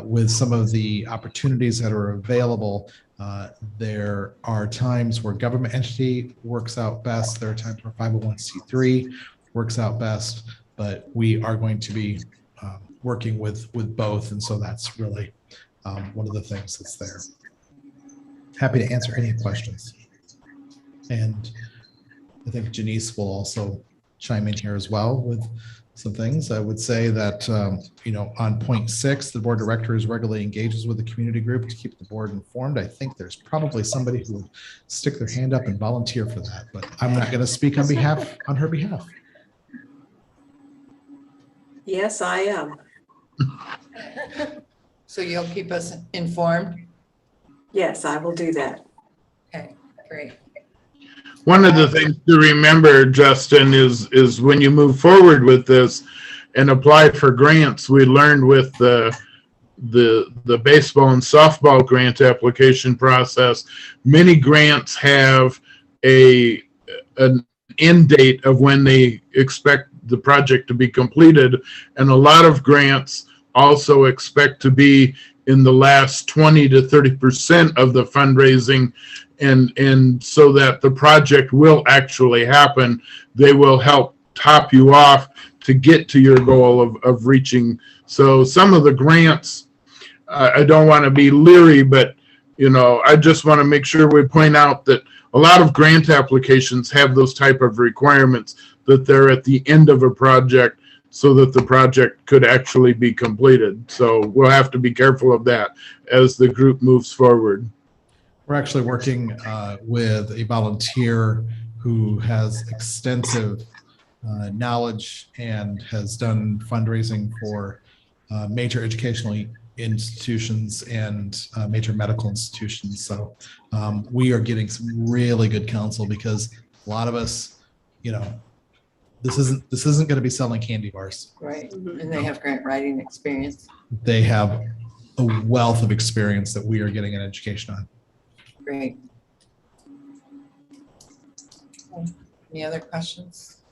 With some of the opportunities that are available, there are times where government entity works out best. There are times where 501c3 works out best, but we are going to be working with both. And so that's really one of the things that's there. Happy to answer any questions. And I think Janice will also chime in here as well with some things. I would say that, on point 6, the board director regularly engages with the community group to keep the board informed. I think there's probably somebody who would stick their hand up and volunteer for that, but I'm not going to speak on her behalf. Yes, I am. So you'll keep us informed? Yes, I will do that. Okay, great. One of the things to remember, Justin, is when you move forward with this and apply for grants, we learned with the baseball and softball grant application process, many grants have an end date of when they expect the project to be completed, and a lot of grants also expect to be in the last 20 to 30% of the fundraising, and so that the project will actually happen. They will help top you off to get to your goal of reaching. So some of the grants, I don't want to be leery, but I just want to make sure we point out that a lot of grant applications have those type of requirements, that they're at the end of a project so that the project could actually be completed. So we'll have to be careful of that as the group moves forward. We're actually working with a volunteer who has extensive knowledge and has done fundraising for major educational institutions and major medical institutions. So we are getting some really good counsel, because a lot of us, this isn't going to be selling candy bars. Right, and they have grant writing experience. They have a wealth of experience that we are getting an education on. Great. Any other questions?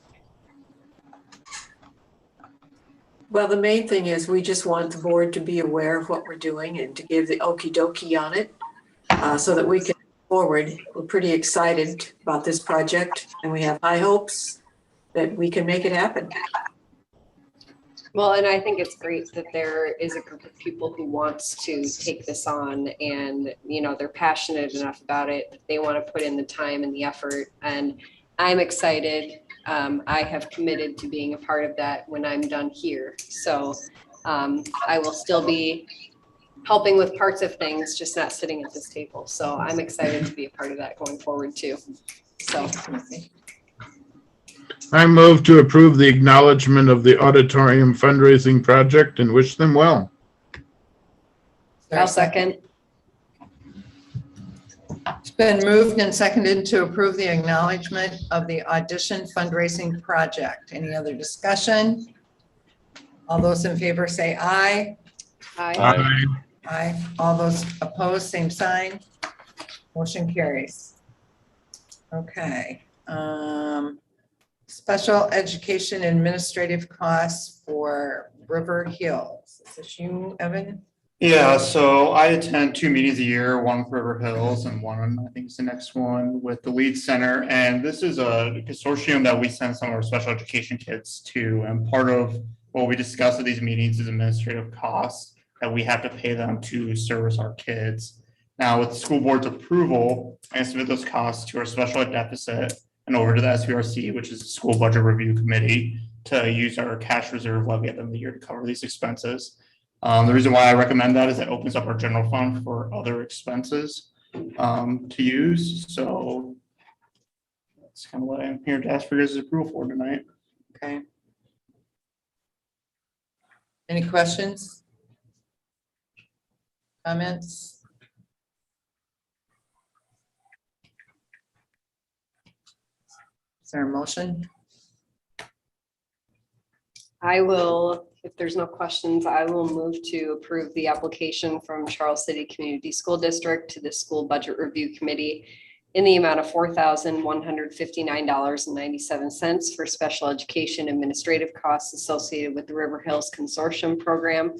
Well, the main thing is we just want the board to be aware of what we're doing and to give the okey dokey on it so that we can move forward. We're pretty excited about this project, and we have high hopes that we can make it happen. Well, and I think it's great that there is a group of people who wants to take this on, and they're passionate enough about it that they want to put in the time and the effort. And I'm excited. I have committed to being a part of that when I'm done here. So I will still be helping with parts of things, just not sitting at this table. So I'm excited to be a part of that going forward too. So. I move to approve the acknowledgement of the auditorium fundraising project and wish them well. I'll second. It's been moved and seconded to approve the acknowledgement of the audition fundraising project. Any other discussion? All those in favor say aye. Aye. Aye. All those opposed, same sign. Motion carries. Okay. Special education administrative costs for River Hills. Is this you, Evan? Yeah, so I attend 2 meetings a year, one for River Hills and one, I think it's the next one, with the Lead Center. And this is a consortium that we send some of our special education kids to. And part of what we discuss at these meetings is administrative costs that we have to pay them to service our kids. Now, with the school board's approval, I submit those costs to our special ed deficit and over to the SBRC, which is the school budget review committee, to use our cash reserve levy at the end of the year to cover these expenses. The reason why I recommend that is it opens up our general fund for other expenses to use. So that's kind of what I'm here to ask for your guys' approval for tonight. Okay. Any questions? Comments? Is there a motion? I will if there's no questions, I will move to approve the application from Charles City Community School District to the School Budget Review Committee in the amount of $4,159.97 for special education administrative costs associated with the River Hills Consortium Program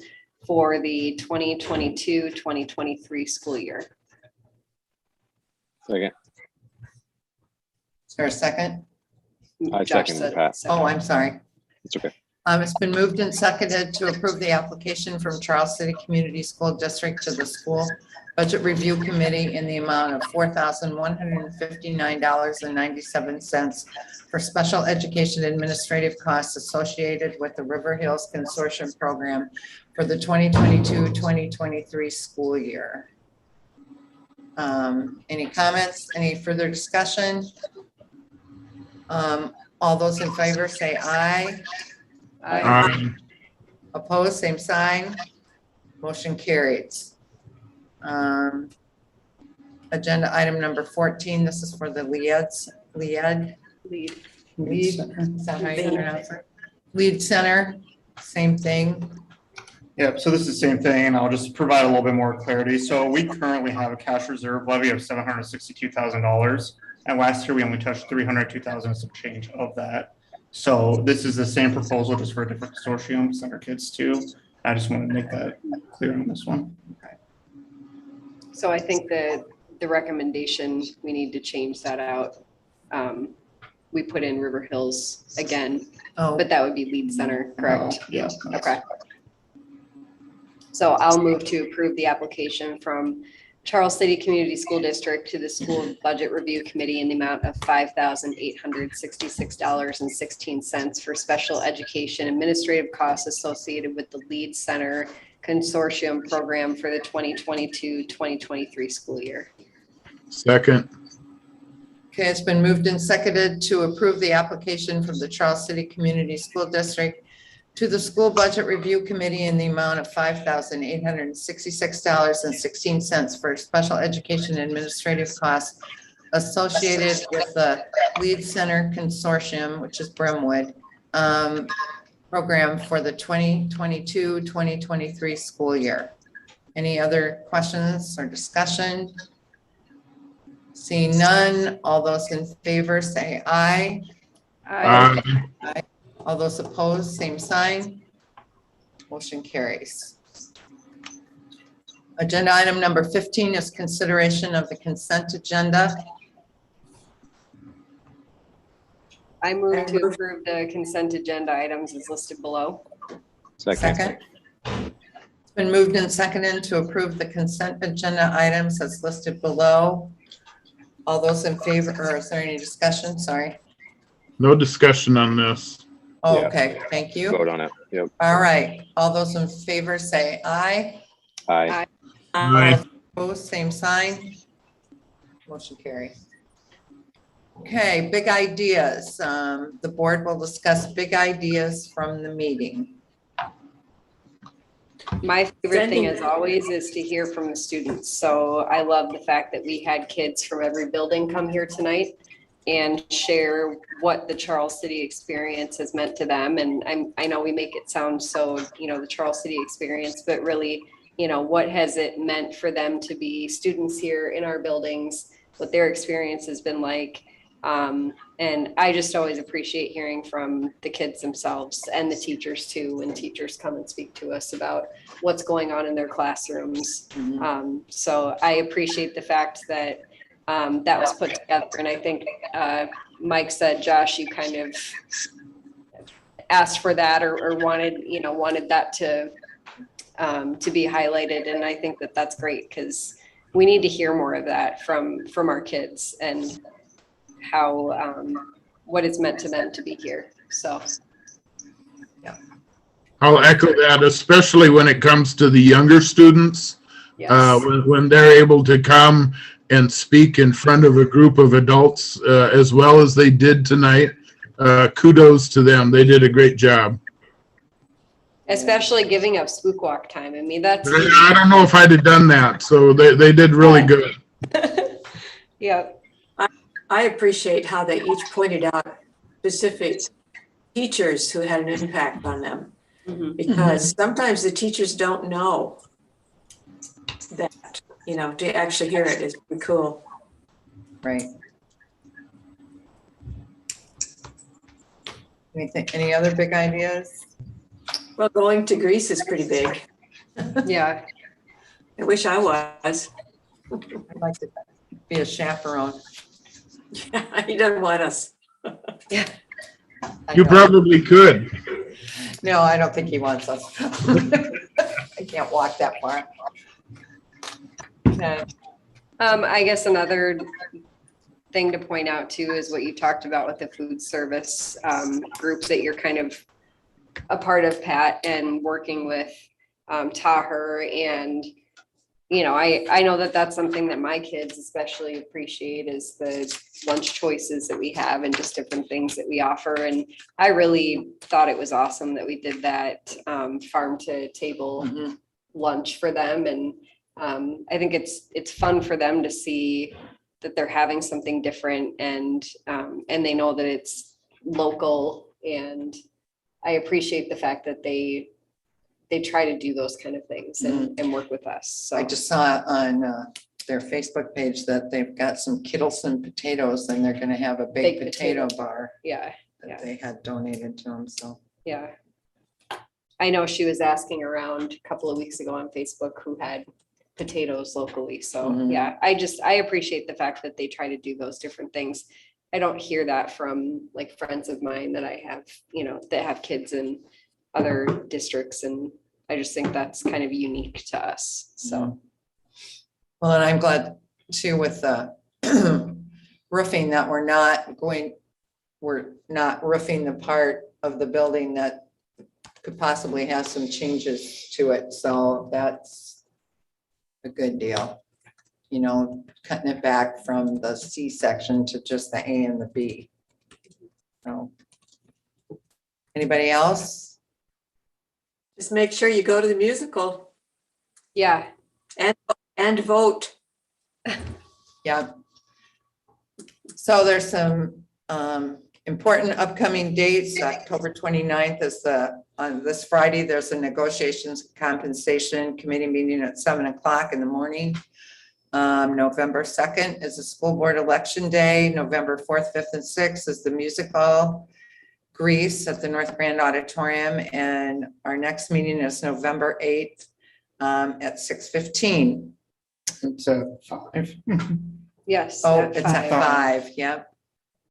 for the 2022-2023 school year. Second. Is there a second? I Josh second said Pat. second. Oh, I'm sorry. It's okay. It's been moved and seconded to approve the application from Charles City Community School District to the School Budget Review Committee in the amount of $4,159.97 for special education administrative costs associated with the River Hills Consortium Program for the 2022-2023 school year. Any comments? Any further discussion? All those in favor say aye. Opposed, same sign. Motion carries. Agenda item number 14, this is for the Lead, is that how you pronounce it? Lead Center, same thing. Yep, so this is the same thing, and I'll just provide a little bit more clarity. So we currently have a cash reserve levy of $762,000. And last year we only touched 302,000 and some change of that. So this is the same proposal, just for a different consortium, send our kids to. I just want to make that clear on this one. So I think the recommendation, we need to change that out. We put in River Hills again, Oh, but that would be Lead Center, correct? Yeah. Okay. So I'll move to approve the application from Charles City Community School District to the School Budget Review Committee in the amount of $5,866.16 for special education administrative costs associated with the Lead Center Consortium Program for the 2022-2023 school year. Second. okay, it's been moved and seconded to approve the application from the Charles City Community School District to the School Budget Review Committee in the amount of $5,866.16 for special education administrative costs associated with the Lead Center Consortium, which is Brimwood, program for the 2022-2023 school year. Any other questions or discussion? Seeing none, all those in favor say aye. All those opposed, same sign. Motion carries. Agenda item number 15 is consideration of the consent agenda. I move to approve the consent agenda items as listed below. Second. It's been moved and seconded to approve the consent agenda items as listed below. All those in favor, or is there any discussion? Sorry. No discussion on this. Oh, Yeah. okay, thank you. Vote on it. Yep. All right, all those in favor say aye. Aye. Aye. Opposed, same sign. Motion carries. Okay, big ideas. The board will discuss big ideas from the meeting. My favorite thing as always is to hear from the students. So I love the fact that we had kids from every building come here tonight and share what the Charles City experience has meant to them. And I know we make it sound so, the Charles City experience, but really, what has it meant for them to be students here in our buildings, what their experience has been like. And I just always appreciate hearing from the kids themselves and the teachers too, when teachers come and speak to us about what's going on in their classrooms. So I appreciate the fact that that was put together. And I think Mike said, Josh, you kind of asked for that or wanted that to be highlighted. And I think that that's great because we need to hear more of that from our kids and how what it's meant to them to be here. So yeah, I'll echo that, especially when it comes to the younger students. yes. When they're able to come and speak in front of a group of adults as well as they did tonight, kudos to them. They did a great job. Especially giving up spook walk time. I mean, that's I don't know if I'd have done that, so they did really good. yeah. I appreciate how they each pointed out specific teachers who had an impact on them. because sometimes the teachers don't know that, you know, to actually hear it is pretty cool. Right. Any other big ideas? Well, going to Greece is pretty big. Yeah. I wish I was. I'd like to be a chaperone. He doesn't want us. Yeah. I You know. probably could. No, I don't think he wants us. I can't walk that far. Okay. I guess another thing to point out too is what you talked about with the food service groups that you're kind of a part of, Pat, and working with Taher. And, you know, I know that that's something that my kids especially appreciate is the lunch choices that we have and just different things that we offer. And I really thought it was awesome that we did that farm to table lunch for them. And I think it's fun for them to see that they're having something different, and they know that it's local. And I appreciate the fact that they try to do those kind of things and work with us. So I just saw on their Facebook page that they've got some Kittleson potatoes and they're gonna have a baked potato bar yeah, that they had donated to them, so. yeah. I know she was asking around a couple of weeks ago on Facebook who had potatoes locally. So yeah, I appreciate the fact that they try to do those different things. I don't hear that from like friends of mine that I have, you know, that have kids in other districts. And I just think that's kind of unique to us. So. Well, and I'm glad too with the roofing that we're not roofing the part of the building that could possibly have some changes to it. So that's a good deal. You know, cutting it back from the C section to just the A and the B. So, anybody else? Just make sure you go to the musical. Yeah. And vote. Yeah. So there's some important upcoming dates. October 29th is on this Friday, there's a negotiations compensation committee meeting at 7 o'clock in the morning. November 2nd is the school board election day. November 4th, 5th, and 6th is the musical Grease at the North Grand Auditorium. And our next meeting is November 8th at 6:15. It's a 5. Yes. Oh, at it's at 5. 5, yep.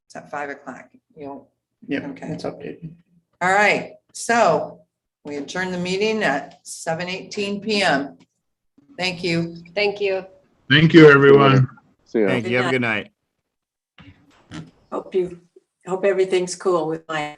It's at 5 o'clock. Yeah, Okay. it's updated. All right, so we adjourn the meeting at 7:18 PM. Thank you. Thank you. Thank you, everyone. See ya. Thank you. Have a good night. Hope everything's cool with my